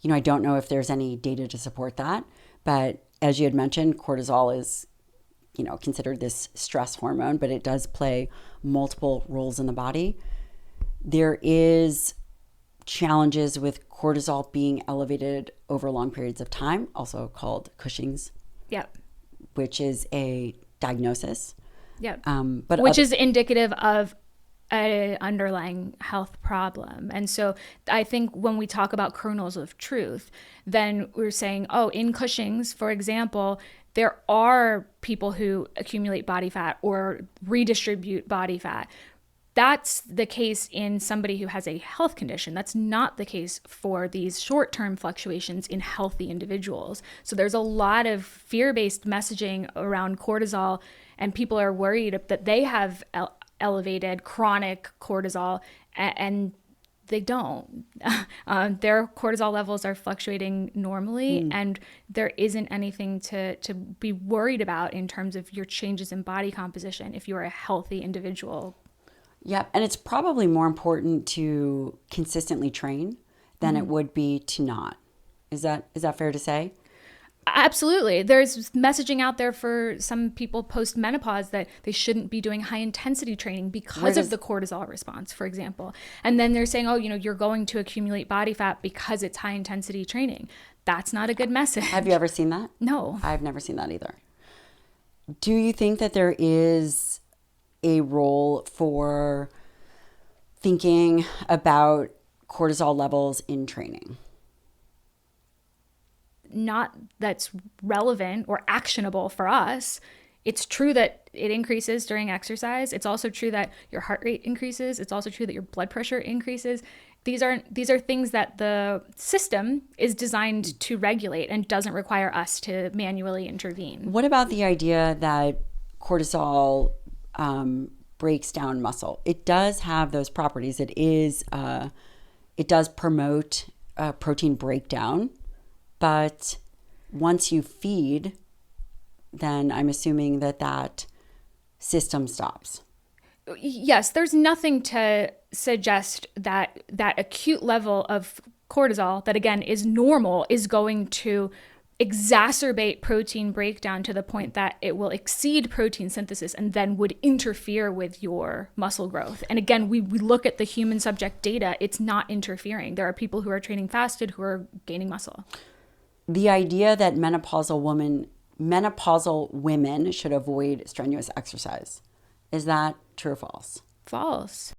I don't know if there's any data to support that, but as you had mentioned, cortisol is, considered this stress hormone, but it does play multiple roles in the body. There is challenges with cortisol being elevated over long periods of time, also called Cushing's. Yep. Which is a diagnosis. Yep. But which is indicative of an underlying health problem. And so I think when we talk about kernels of truth, then we're saying, in Cushing's, for example, there are people who accumulate body fat or redistribute body fat. That's the case in somebody who has a health condition. That's not the case for these short-term fluctuations in healthy individuals. So there's a lot of fear-based messaging around cortisol, and people are worried that they have elevated chronic cortisol, and they don't. Their cortisol levels are fluctuating normally, and there isn't anything to be worried about in terms of your changes in body composition if you're a healthy individual. Yeah, and it's probably more important to consistently train than it would be to not. Is that fair to say? Absolutely. There's messaging out there for some people post-menopause that they shouldn't be doing high-intensity training because of the cortisol response, for example. And then they're saying, you're going to accumulate body fat because it's high-intensity training. That's not a good message. Have you ever seen that? No. I've never seen that either. Do you think that there is a role for thinking about cortisol levels in training? Not that's relevant or actionable for us. It's true that it increases during exercise. It's also true that your heart rate increases. It's also true that your blood pressure increases. These are things that the system is designed to regulate and doesn't require us to manually intervene. What about the idea that cortisol breaks down muscle? It does have those properties. It does promote protein breakdown. But once you feed, then I'm assuming that system stops. Yes, there's nothing to suggest that acute level of cortisol, that again is normal, is going to exacerbate protein breakdown to the point that it will exceed protein synthesis and then would interfere with your muscle growth. And again, we look at the human subject data, it's not interfering. There are people who are training fasted who are gaining muscle. The idea that menopausal women should avoid strenuous exercise, is that true or false? False.